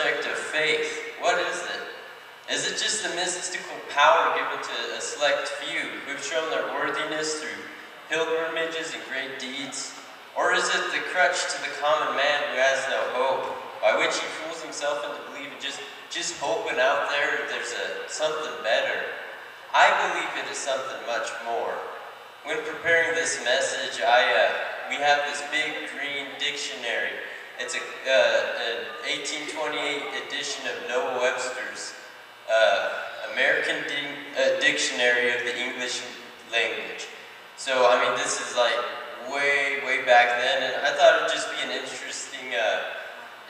subject of faith. What is it? Is it just the mystical power given to a select few who've shown their worthiness through pilgrimages and great deeds? Or is it the crutch to the common man who has no hope, by which he fools himself into believing just hoping out there there's something better? I believe it is something much more. When preparing this message, we have this big green dictionary. It's an 1828 edition of Noah Webster's American Dictionary of the English Language. So, I mean, this is like way back then, and I thought it'd just be an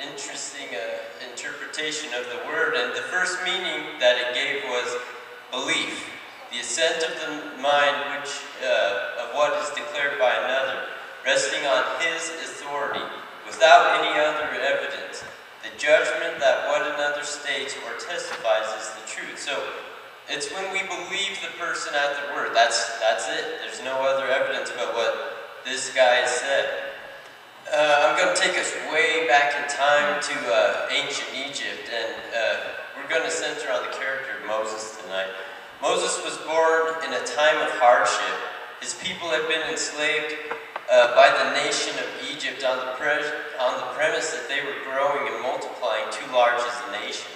interesting interpretation of the word. And the first meaning that it gave was belief, the assent of the mind of what is declared by another, resting on his authority, without any other evidence, the judgment that what another states or testifies is the truth. So it's when we believe the person at their word. That's it. There's no other evidence but what this guy said. I'm going to take us way back in time to ancient Egypt, and we're going to center on the character of Moses tonight. Moses was born in a time of hardship. His people had been enslaved by the nation of Egypt on the premise that they were growing and multiplying too large as a nation.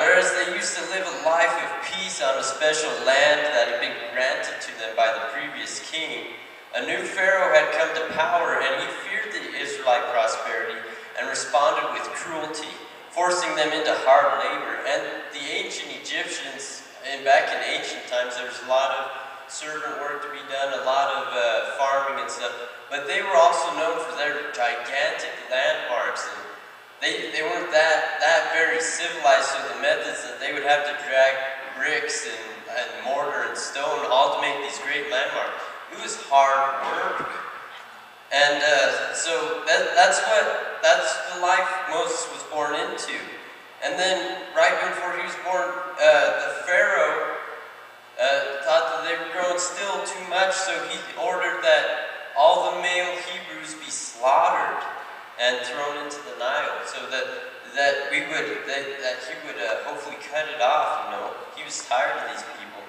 Whereas they used to live a life of peace on a special land that had been granted to them by the previous king, a new pharaoh had come to power, and he feared the Israelite prosperity and responded with cruelty, forcing them into hard labor. And the ancient Egyptians, and back in ancient times, there was a lot of servant work to be done, a lot of farming and stuff, but they were also known for their gigantic landmarks, and they weren't that very civilized, so the methods that they would have to drag bricks and mortar and stone all to make these great landmarks, it was hard work. And so that's the life Moses was born into. And then right before he was born, the Pharaoh thought that they were growing still too much, so he ordered that all the male Hebrews be slaughtered and thrown into the Nile, so that he would hopefully cut it off. You know, he was tired of these people.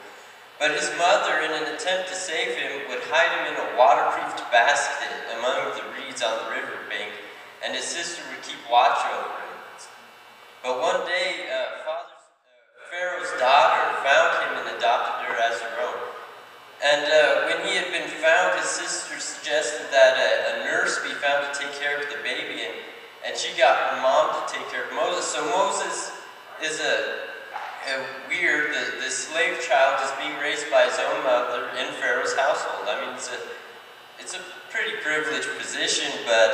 But his mother, in an attempt to save him, would hide him in a waterproofed basket among the reeds on the riverbank, and his sister would keep watch over him. But one day, Pharaoh's daughter found him and adopted her as her own. And when he had been found, his sister suggested that a nurse be found to take care of the baby, and she got her mom to take care of Moses. So Moses is weird. The slave child is being raised by his own mother in Pharaoh's household. I mean, it's a pretty privileged position, but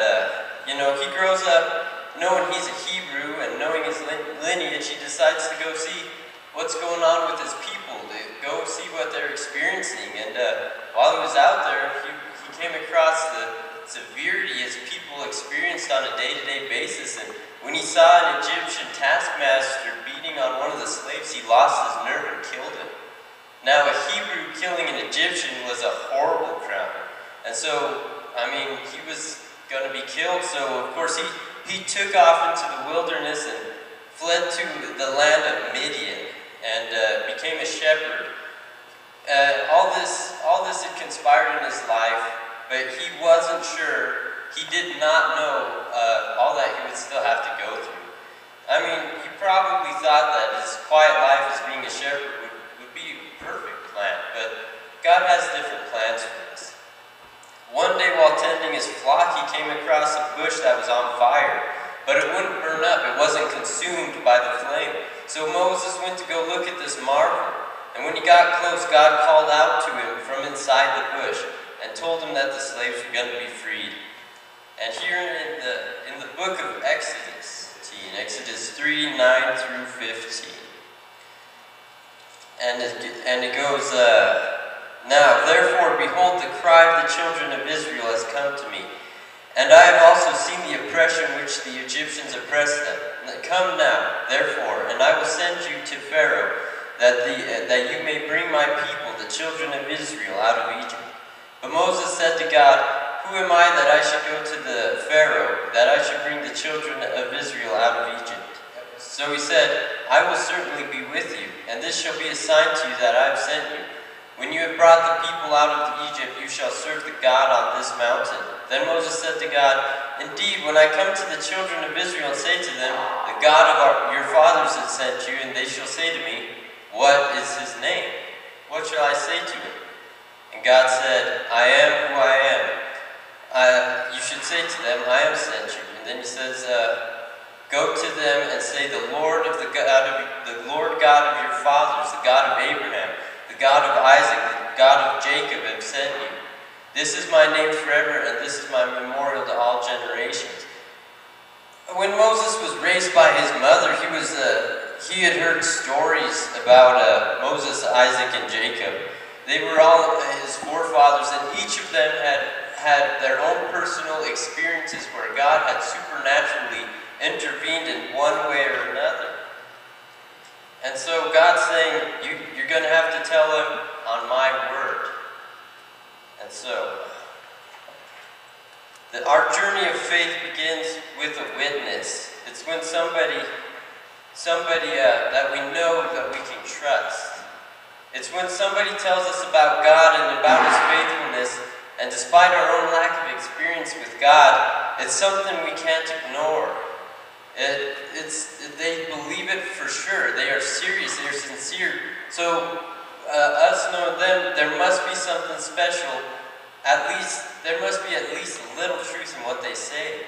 you know, he grows up knowing he's a Hebrew and knowing his lineage. He decides to go see what's going on with his people, to go see what they're experiencing. And while he was out there, he came across the severity his people experienced on a day-to-day basis. And when he saw an Egyptian taskmaster beating on one of the slaves, he lost his nerve and killed him. Now, a Hebrew killing an Egyptian was a horrible crime. And so, I mean, he was going to be killed. So, of course, he took off into the wilderness and fled to the land of Midian and became a shepherd. All this had conspired in his life, but he wasn't sure. He did not know all that he would still have to go through. I mean, he probably thought that his quiet life as being a shepherd would be a perfect plan, but God has different plans for us. One day while tending his flock, he came across a bush that was on fire, but it wouldn't burn up. It wasn't consumed by the flame. So Moses went to go look at this marvel. And when he got close, God called out to him from inside the bush and told him that the slaves were going to be freed. And here in the book of Exodus 3, 9 through 15. And it goes, Now, therefore, behold, the cry of the children of Israel has come to me. And I have also seen the oppression which the Egyptians oppress them. Come now, therefore, and I will send you to Pharaoh, that you may bring my people, the children of Israel, out of Egypt. But Moses said to God, Who am I that I should go to the Pharaoh, that I should bring the children of Israel out of Egypt? So he said, I will certainly be with you, and this shall be a sign to you that I have sent you. When you have brought the people out of Egypt, you shall serve the God on this mountain. Then Moses said to God, Indeed, when I come to the children of Israel and say to them, the God of your fathers has sent you, and they shall say to me, What is his name? What shall I say to him? And God said, I am who I am. You should say to them, I have sent you. And then he says, Go to them and say, the Lord God of your fathers, the God of Abraham, the God of Isaac, the God of Jacob have sent you. This is my name forever, and this is my memorial to all generations. When Moses was raised by his mother, he had heard stories about Moses, Isaac, and Jacob. They were all his forefathers, and each of them had their own personal experiences where God had supernaturally intervened in one way or another. And so God's saying, you're going to have to tell them on my word. And so, our journey of faith begins with a witness. It's when somebody that we know that we can trust. It's when somebody tells us about God and about His faithfulness, and despite our own lack of experience with God, it's something we can't ignore. They believe it for sure. They are serious. They are sincere. So, us knowing them, there must be something special. There must be at least a little truth in what they say.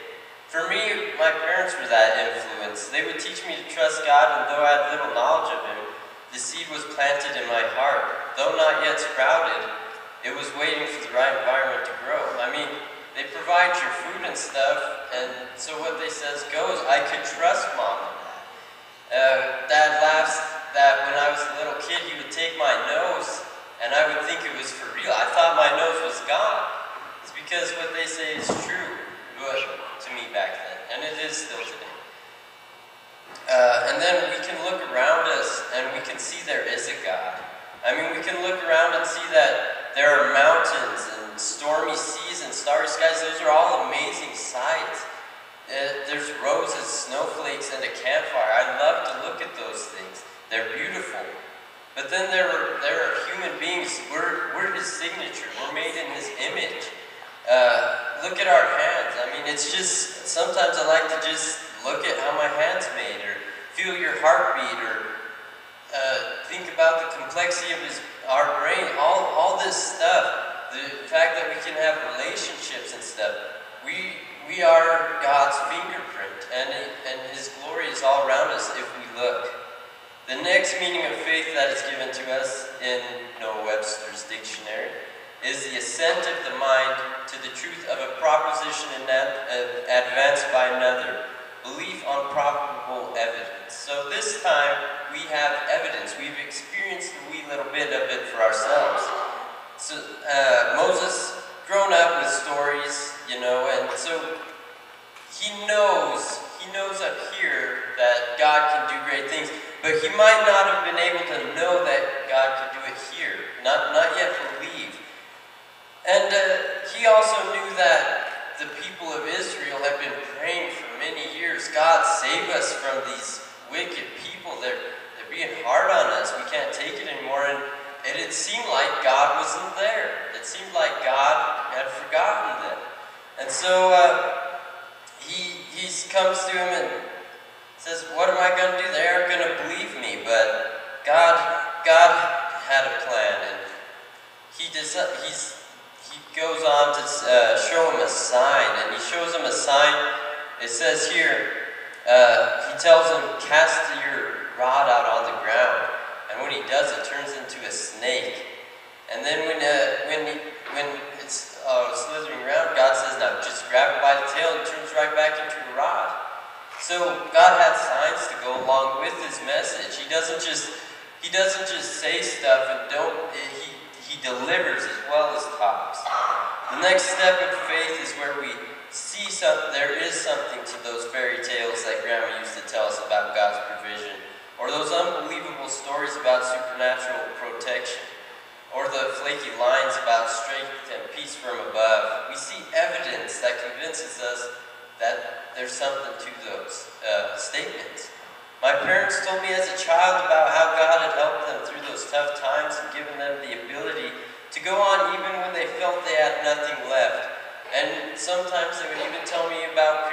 For me, my parents were that influence. They would teach me to trust God, and though I had little knowledge of Him, the seed was planted in my heart. Though not yet sprouted, it was waiting for the right environment to grow. I mean, they provide your food and stuff, and so what they says goes. I could trust Mom in that. Dad laughs that when I was a little kid, he would take my nose, and I would think it was for real. I thought my nose was gone. It's because what they say is true to me back then, and it is still today. And then we can look around us, and we can see there is a God. I mean, we can look around and see that there are mountains and stormy seas and starry skies. Those are all amazing sights. There's roses, snowflakes, and a campfire. I love to look at those things. They're beautiful. But then there are human beings. We're His signature. We're made in His image. Look at our hands. I mean, it's just, sometimes I like to just look at how my hand's made, or feel your heartbeat, or think about the complexity of our brain, all this stuff, the fact that we can have relationships and stuff. We are God's fingerprint, and His glory is all around us if we look. The next meaning of faith that is given to us in Noah Webster's dictionary is the assent of the mind to the truth of a proposition advanced by another, belief on probable evidence. So this time we have evidence. We've experienced a wee little bit of it for ourselves. So Moses, grown up with stories, and so he knows up here that God can do great things, but he might not have been able to know that God could do it here, not yet believe. And he also knew that the people of Israel had been praying for many years, God, save us from these wicked people. They're being hard on us. We can't take it anymore. And it seemed like God wasn't there. It seemed like God had forgotten them. And so he comes to him and says, what am I going to do? They aren't going to believe me. But God had a plan, and he goes on to show him a sign, and he shows him a sign. It says here, he tells him, cast your rod out on the ground, and when he does, it turns into a snake. And then when it's slithering around, God says, now just grab it by the tail, and it turns right back into a rod. So God had signs to go along with His message. He doesn't just say stuff and He delivers as well as talks. The next step of faith is where we see there is something to those fairy tales that Grandma used to tell us about God's provision, or those unbelievable stories about supernatural protection, or the flaky lines about strength and peace from above. We see evidence that convinces us that there's something to those statements. My parents told me as a child about how God had helped them through those tough times and given them the ability to go on even when they felt they had nothing left. And sometimes they would even tell me about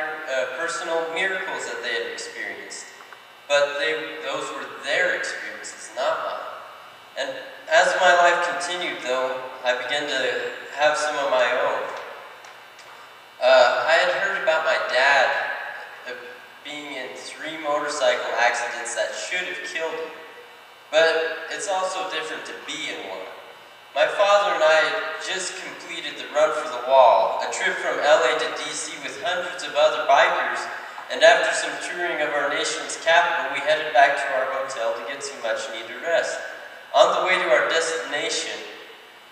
personal miracles that they had experienced. But those were their experiences, not mine. And as my life continued, though, I began to have some of my own. I had heard about my dad being in 3 motorcycle accidents that should have killed him. But it's also different to be in one. My father and I had just completed the Run for the Wall, a trip from LA to DC with hundreds of other bikers, and after some touring of our nation's capital, we headed back to our hotel to get some much-needed rest. On the way to our destination,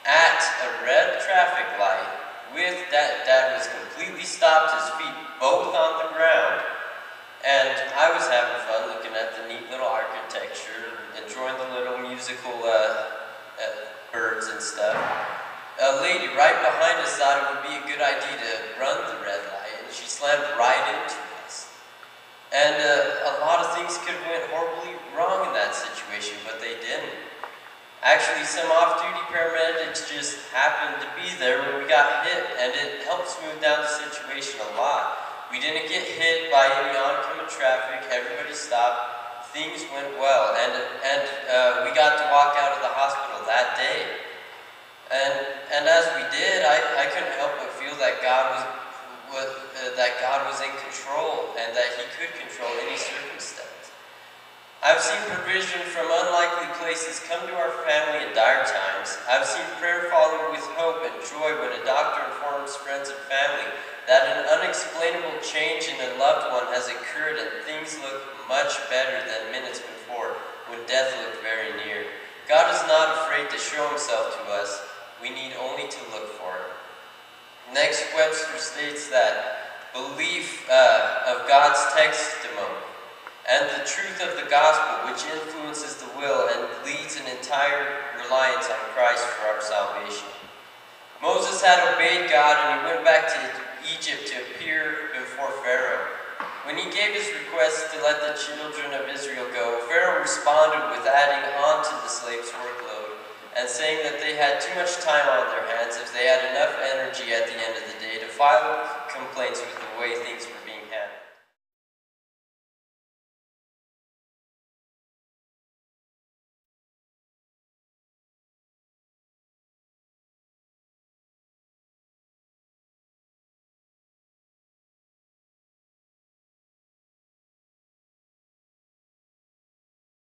at a red traffic light, with Dad was completely stopped, his feet both on the ground. And I was having fun looking at the neat little architecture, enjoying the little musical birds and stuff. A lady right behind us thought it would be a good idea to run the red light, and she slammed right into us. And a lot of things could have went horribly wrong in that situation, but they didn't. Actually, some off-duty paramedics just happened to be there when we got hit, and it helped smooth down the situation a lot. We didn't get hit by any oncoming traffic, everybody stopped, things went well, and we got to walk out of the hospital that day. And as we did, I couldn't help but feel that God was in control, and that He could control any circumstance. I've seen provision from unlikely places come to our family in dire times. I've seen prayer followed with hope and joy when a doctor informs friends and family that an unexplainable change in a loved one has occurred and things look much better than minutes before, when death looked very near. God is not afraid to show Himself to us. We need only to look for Him. Next, Webster states that belief of God's testimony and the truth of the gospel, which influences the will and leads an entire reliance on Christ for our salvation. Moses had obeyed God, and he went back to Egypt to appear before Pharaoh. When he gave his request to let the children of Israel go, Pharaoh responded with adding on to the slaves' workload and saying that they had too much time on their hands if they had enough energy at the end of the day to file complaints with the way things were